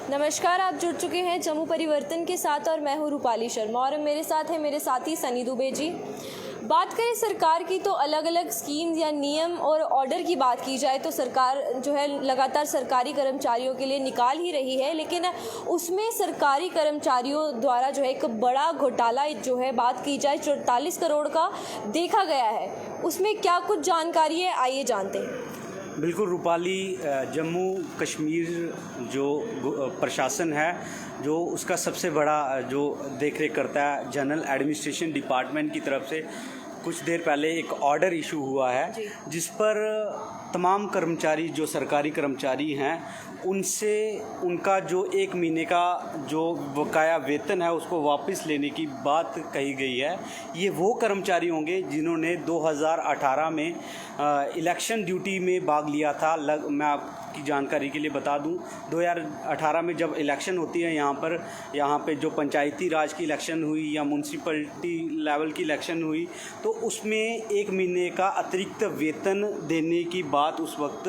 नमस्कार, आप जुड़ चुके हैं जम्मू परिवर्तन के साथ और मैं हूं रूपाली शर्मा और मेरे साथ है मेरे साथी सनी दुबे जी। बात करें सरकार की तो अलग अलग स्कीम्स या नियम और ऑर्डर की बात की जाए तो सरकार जो है लगातार सरकारी कर्मचारियों के लिए निकाल ही रही है, लेकिन उसमें सरकारी कर्मचारियों द्वारा जो है एक बड़ा घोटाला जो है बात की जाए 44 करोड़ का देखा गया है। उसमें क्या कुछ जानकारी है, आइए जानते हैं। बिल्कुल रूपाली, जम्मू कश्मीर जो प्रशासन है जो उसका सबसे बड़ा जो देख रेख करता है जनरल एडमिनिस्ट्रेशन डिपार्टमेंट की तरफ से कुछ देर पहले एक ऑर्डर इशू हुआ है जिस पर तमाम कर्मचारी जो सरकारी कर्मचारी हैं उनसे उनका जो 1 महीने का जो बकाया वेतन है उसको वापस लेने की बात कही गई है। ये वो कर्मचारी होंगे जिन्होंने 2018 में इलेक्शन ड्यूटी में भाग लिया था। मैं आपकी जानकारी के लिए बता दूं, 2018 में जब इलेक्शन होती है यहाँ पे जो पंचायती राज की इलेक्शन हुई या म्यूनसिपलिटी लेवल की इलेक्शन हुई तो उसमें 1 महीने का अतिरिक्त वेतन देने की बात उस वक्त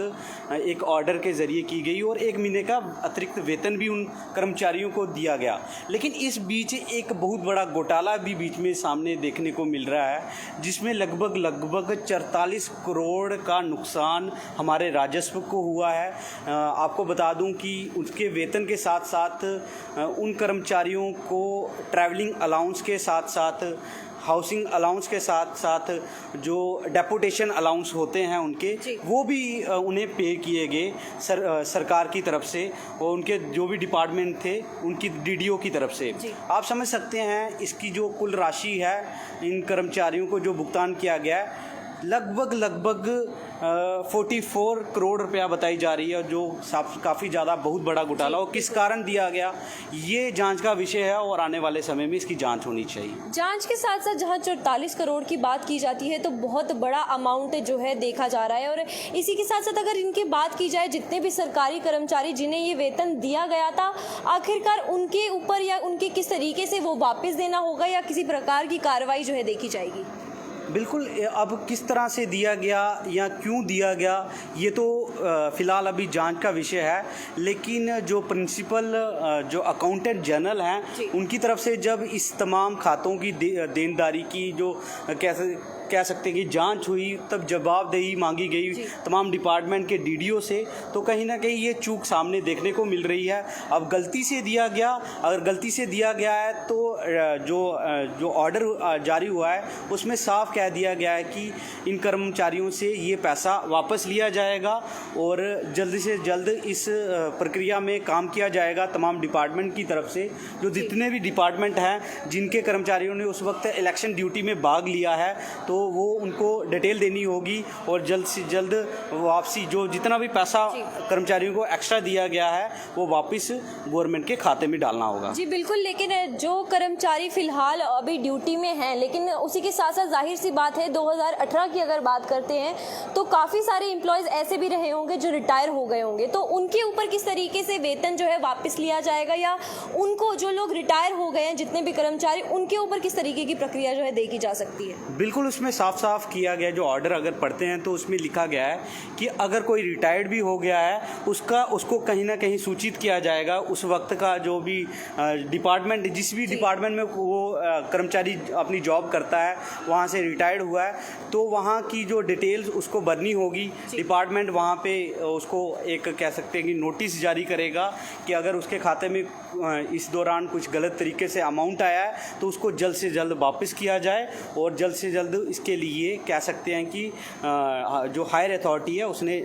एक ऑर्डर के ज़रिए की गई और 1 महीने का अतिरिक्त वेतन भी उन कर्मचारियों को दिया गया। लेकिन इस बीच एक बहुत बड़ा घोटाला भी बीच में सामने देखने को मिल रहा है जिसमें लगभग 44 करोड़ का नुकसान हमारे राजस्व को हुआ है। आपको बता दूं कि उसके वेतन के साथ साथ उन कर्मचारियों को ट्रैवलिंग अलाउंस के साथ साथ हाउसिंग अलाउंस के साथ साथ जो डेपुटेशन अलाउंस होते हैं उनके वो भी उन्हें पे किए गए सरकार की तरफ से और उनके जो भी डिपार्टमेंट थे उनकी डीडीओ की तरफ से। आप समझ सकते हैं इसकी जो कुल राशि है इन कर्मचारियों को जो भुगतान किया गया है लगभग 44 करोड़ रुपया बताई जा रही है, जो काफ़ी ज़्यादा बहुत बड़ा घोटाला और किस कारण दिया गया ये जांच का विषय है और आने वाले समय में इसकी जांच होनी चाहिए। जांच के साथ साथ जहां 44 करोड़ की बात की जाती है तो बहुत बड़ा अमाउंट जो है देखा जा रहा है और इसी के साथ साथ अगर इनकी बात की जाए जितने भी सरकारी कर्मचारी जिन्हें ये वेतन दिया गया था आखिरकार उनके ऊपर या उनके किस तरीके से वो वापस देना होगा या किसी प्रकार की कार्रवाई जो है देखी जाएगी। बिल्कुल, अब किस तरह से दिया गया या क्यों दिया गया ये तो फ़िलहाल अभी जांच का विषय है, लेकिन जो प्रिंसिपल जो अकाउंटेंट जनरल हैं उनकी तरफ से जब इस तमाम खातों की देनदारी की जो कह सकते हैं कि जांच हुई तब जवाबदेही मांगी गई तमाम डिपार्टमेंट के डीडीओ से, तो कहीं ना कहीं ये चूक सामने देखने को मिल रही है। अब गलती से दिया गया, अगर गलती से दिया गया है तो जो ऑर्डर जारी हुआ है उसमें साफ कह दिया गया है कि इन कर्मचारियों से ये पैसा वापस लिया जाएगा और जल्द से जल्द इस प्रक्रिया में काम किया जाएगा तमाम डिपार्टमेंट की तरफ से। जो जितने भी डिपार्टमेंट हैं जिनके कर्मचारियों ने उस वक्त इलेक्शन ड्यूटी में भाग लिया है तो वो उनको डिटेल देनी होगी और जल्द से जल्द वापसी जो जितना भी पैसा कर्मचारियों को एक्स्ट्रा दिया गया है वो वापस गवर्नमेंट के खाते में डालना होगा। जी बिल्कुल, लेकिन जो कर्मचारी फिलहाल अभी ड्यूटी में हैं लेकिन उसी के साथ साथ जाहिर सी बात है 2018 की अगर बात करते हैं तो काफ़ी सारे एम्प्लॉयज़ ऐसे भी रहे होंगे जो रिटायर हो गए होंगे, तो उनके ऊपर किस तरीके से वेतन जो है वापस लिया जाएगा या उनको जो लोग रिटायर हो गए हैं जितने भी कर्मचारी उनके ऊपर किस तरीके की प्रक्रिया जो है देखी जा सकती है। बिल्कुल, उसमें साफ साफ किया गया जो ऑर्डर अगर पढ़ते हैं तो उसमें लिखा गया है कि अगर कोई रिटायर्ड भी हो गया है उसको कहीं ना कहीं सूचित किया जाएगा। उस वक्त का जो भी डिपार्टमेंट जिस भी डिपार्टमेंट में वो कर्मचारी अपनी जॉब करता है वहाँ से रिटायर्ड हुआ है तो वहाँ की जो डिटेल्स उसको भरनी होगी। डिपार्टमेंट वहाँ पे उसको एक कह सकते हैं कि नोटिस जारी करेगा कि अगर उसके खाते में इस दौरान कुछ गलत तरीके से अमाउंट आया है तो उसको जल्द से जल्द वापस किया जाए और जल्द से जल्द इसके लिए कह सकते हैं कि जो हायर अथॉरिटी है उसने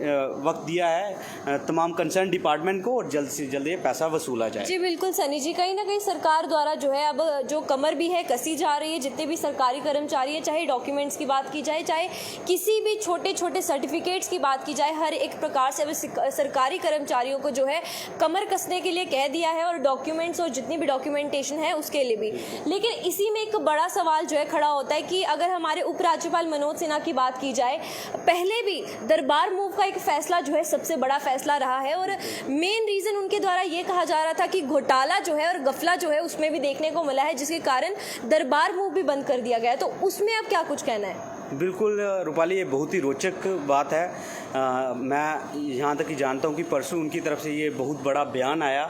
वक्त दिया है तमाम कंसर्न डिपार्टमेंट को और जल्द से जल्द ये पैसा वसूला जाए। जी बिल्कुल सनी जी, कहीं ना कहीं सरकार द्वारा जो है अब जो कमर भी है कसी जा रही है, जितने भी सरकारी कर्मचारी है चाहे डॉक्यूमेंट्स की बात की जाए चाहे किसी भी छोटे छोटे सर्टिफिकेट्स की बात की जाए, हर एक प्रकार से अब सरकारी कर्मचारियों को जो है कमर कसने के लिए कह दिया है और डॉक्यूमेंट्स और जितनी भी डॉक्यूमेंटेशन है उसके लिए भी। लेकिन इसी में एक बड़ा सवाल जो है खड़ा होता है कि अगर हमारे उपराज्यपाल मनोज सिन्हा की बात की जाए, पहले भी दरबार मूव का एक फैसला जो है सबसे बड़ा फैसला रहा है और मेन रीज़न उनके द्वारा ये कहा जा रहा था कि घोटाला जो है और गफला जो है उसमें भी देखने को मिला है जिसके कारण दरबार मूव भी बंद कर दिया गया है, तो उसमें अब क्या कुछ कहना है। बिल्कुल रूपाली, ये बहुत ही रोचक बात है मैं यहाँ तक कि जानता हूँ कि परसों उनकी तरफ से ये बहुत बड़ा बयान आया,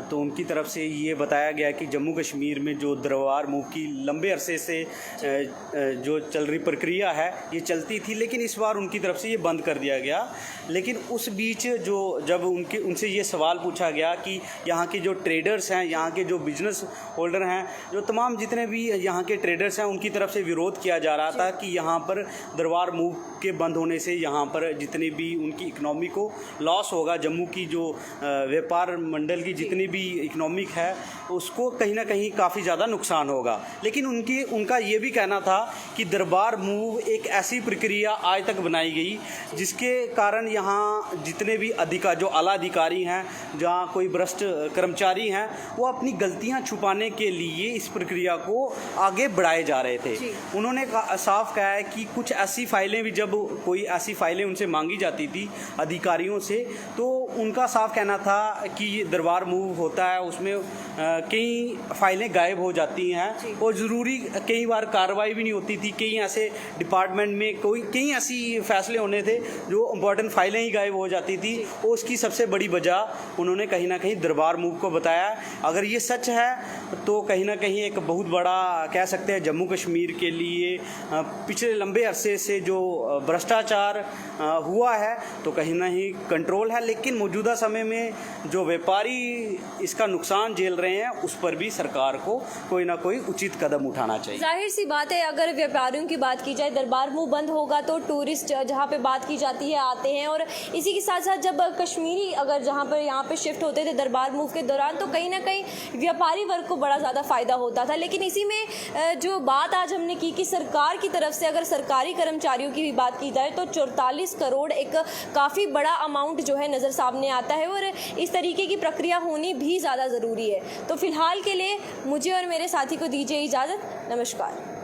तो उनकी तरफ से ये बताया गया कि जम्मू कश्मीर में जो दरबार मूव की लंबे अरसे से जो चल रही प्रक्रिया है ये चलती थी, लेकिन इस बार उनकी तरफ से ये बंद कर दिया गया। लेकिन उस बीच जब उनसे ये सवाल पूछा गया कि यहाँ के जो ट्रेडर्स हैं, यहाँ के जो बिजनेस होल्डर हैं, जो तमाम जितने भी यहाँ के ट्रेडर्स हैं, उनकी तरफ से विरोध किया जा रहा था कि यहाँ पर दरबार मूव के बंद होने से यहाँ पर जितने भी उनकी इकनॉमी को लॉस होगा, जम्मू की जो व्यापार मंडल की जितनी भी इकनॉमिक है उसको कहीं ना कहीं काफ़ी ज़्यादा नुकसान होगा। लेकिन उनका ये भी कहना था कि दरबार मूव एक ऐसी प्रक्रिया आज तक बनाई गई जिसके कारण यहाँ जितने भी जो आला अधिकारी हैं, जहाँ कोई भ्रष्ट कर्मचारी हैं, वो अपनी गलतियाँ छुपाने के लिए इस प्रक्रिया को आगे बढ़ाए जा रहे थे। उन्होंने साफ कहा है कि कुछ ऐसी फाइलें भी, जब कोई ऐसी फाइलें उनसे मांगी जाती थी अधिकारियों से, तो उनका साफ कहना था कि दरबार मूव होता है, उसमें कई फाइलें गायब हो जाती हैं और ज़रूरी कई बार कार्रवाई भी नहीं होती थी। कई ऐसे डिपार्टमेंट में कई ऐसी फैसले होने थे जो इम्पोर्टेंट फाइलें ही गायब हो जाती थी, और उसकी सबसे बड़ी वजह उन्होंने कहीं ना कहीं दरबार मूव को बताया। अगर ये सच है तो कहीं ना कहीं एक बहुत बड़ा कह सकते हैं जम्मू कश्मीर के लिए पिछले लंबे अरसे से जो भ्रष्टाचार हुआ है तो कहीं ना कहीं कंट्रोल है, लेकिन मौजूदा समय में जो व्यापारी इसका नुकसान झेल रहे हैं उस पर भी सरकार को कोई ना कोई उचित कदम उठाना चाहिए। जाहिर सी बात है, अगर व्यापारियों की बात की जाए, दरबार मूव बंद होगा तो टूरिस्ट जहाँ पे बात की जाती है आते हैं, और इसी के साथ साथ जब कश्मीरी अगर जहाँ पर यहाँ पे शिफ्ट होते थे दरबार मूव के दौरान, तो कहीं ना कहीं व्यापारी वर्ग को बड़ा ज़्यादा फ़ायदा होता था। लेकिन इसी में जो बात आज हमने की कि सरकार की तरफ से अगर सरकारी कर्मचारियों की भी बात की जाए तो 44 करोड़ एक काफ़ी बड़ा अमाउंट जो है नज़र सामने आता है, और इस तरीके की प्रक्रिया होनी भी ज़्यादा ज़रूरी है। तो फिलहाल के लिए मुझे और मेरे साथी को दीजिए इजाज़त। नमस्कार।